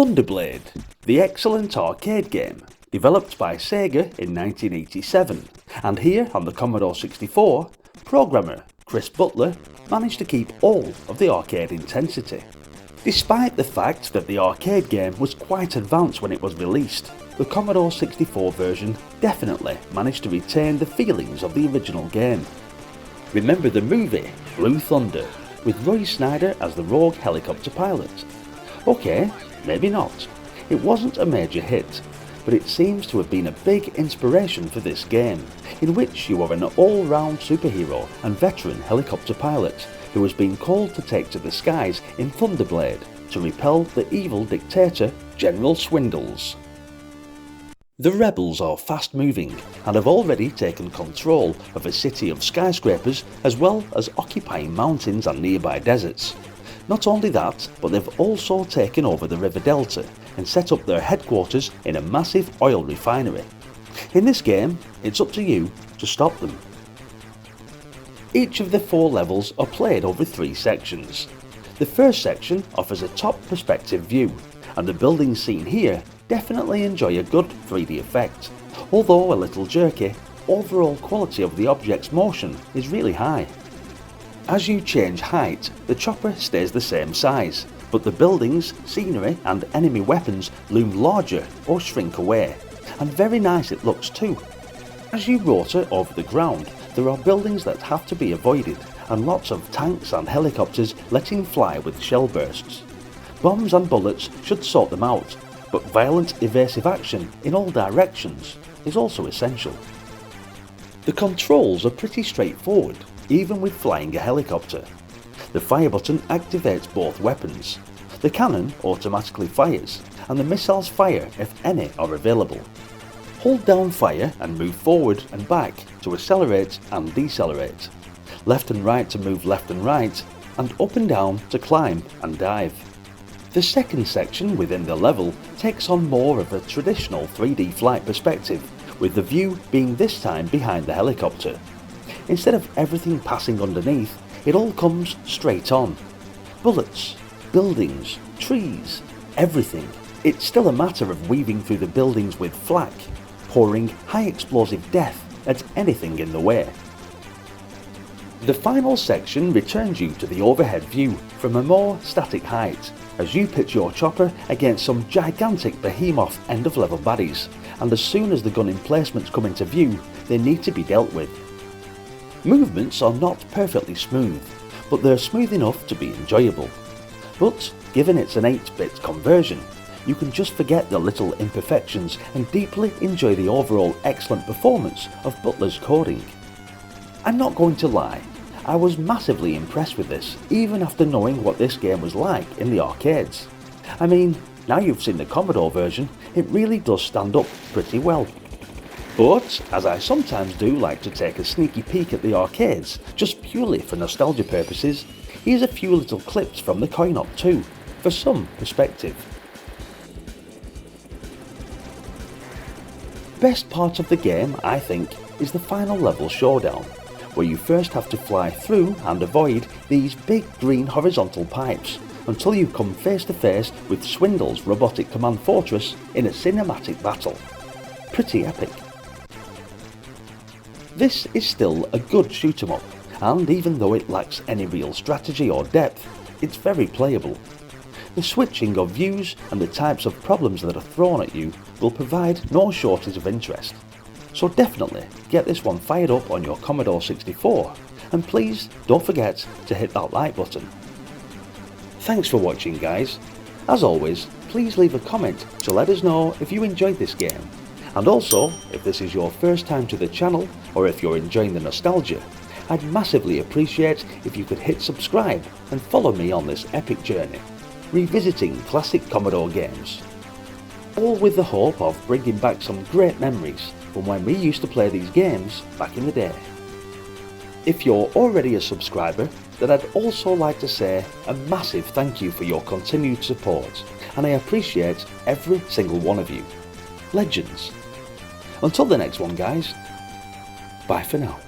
Thunderblade, the excellent arcade game, developed by Sega in 1987, and here on the Commodore 64, programmer Chris Butler managed to keep all of the arcade intensity. Despite the fact that the arcade game was quite advanced when it was released, the Commodore 64 version definitely managed to retain the feelings of the original game. Remember the movie Blue Thunder, with Roy Snyder as the rogue helicopter pilot? Okay, maybe not. It wasn't a major hit, but it seems to have been a big inspiration for this game, in which you are an all-round superhero and veteran helicopter pilot who has been called to take to the skies in Thunderblade to repel the evil dictator General Swindles. The rebels are fast-moving and have already taken control of a city of skyscrapers as well as occupying mountains and nearby deserts. Not only that, but they've also taken over the river delta and set up their headquarters in a massive oil refinery. In this game, it's up to you to stop them. Each of the 4 levels are played over 3 sections. The first section offers a top perspective view, and the buildings seen here definitely enjoy a good 3D effect. Although a little jerky, overall quality of the object's motion is really high. As you change height, the chopper stays the same size, but the buildings, scenery and enemy weapons loom larger or shrink away, and very nice it looks too. As you rotor over the ground, there are buildings that have to be avoided, and lots of tanks and helicopters letting fly with shell bursts. Bombs and bullets should sort them out, but violent evasive action in all directions is also essential. The controls are pretty straightforward, even with flying a helicopter. The fire button activates both weapons. The cannon automatically fires, and the missiles fire if any are available. Hold down fire and move forward and back to accelerate and decelerate. Left and right to move left and right, and up and down to climb and dive. The second section within the level takes on more of a traditional 3D flight perspective, with the view being this time behind the helicopter. Instead of everything passing underneath, it all comes straight on. Bullets, buildings, trees, everything. It's still a matter of weaving through the buildings with flak, pouring high explosive death at anything in the way. The final section returns you to the overhead view from a more static height, as you pitch your chopper against some gigantic behemoth end-of-level baddies, and as soon as the gun emplacements come into view, they need to be dealt with. Movements are not perfectly smooth, but they're smooth enough to be enjoyable. But given it's an 8-bit conversion, you can just forget the little imperfections and deeply enjoy the overall excellent performance of Butler's coding. I'm not going to lie, I was massively impressed with this, even after knowing what this game was like in the arcades. I mean, now you've seen the Commodore version, it really does stand up pretty well. But, as I sometimes do like to take a sneaky peek at the arcades, just purely for nostalgia purposes, here's a few little clips from the coin-op too, for some perspective. Best part of the game, I think, is the final level showdown, where you first have to fly through and avoid these big green horizontal pipes until you come face to face with Swindle's robotic command fortress in a cinematic battle. Pretty epic. This is still a good shoot 'em up, and even though it lacks any real strategy or depth, it's very playable. The switching of views and the types of problems that are thrown at you will provide no shortage of interest. So definitely get this one fired up on your Commodore 64, and please don't forget to hit that like button. Thanks for watching guys. As always, please leave a comment to let us know if you enjoyed this game. And also, if this is your first time to the channel, or if you're enjoying the nostalgia, I'd massively appreciate if you could hit subscribe and follow me on this epic journey, revisiting classic Commodore games. All with the hope of bringing back some great memories from when we used to play these games back in the day. If you're already a subscriber, then I'd also like to say a massive thank you for your continued support, and I appreciate every single one of you. Legends. Until the next one guys, bye for now.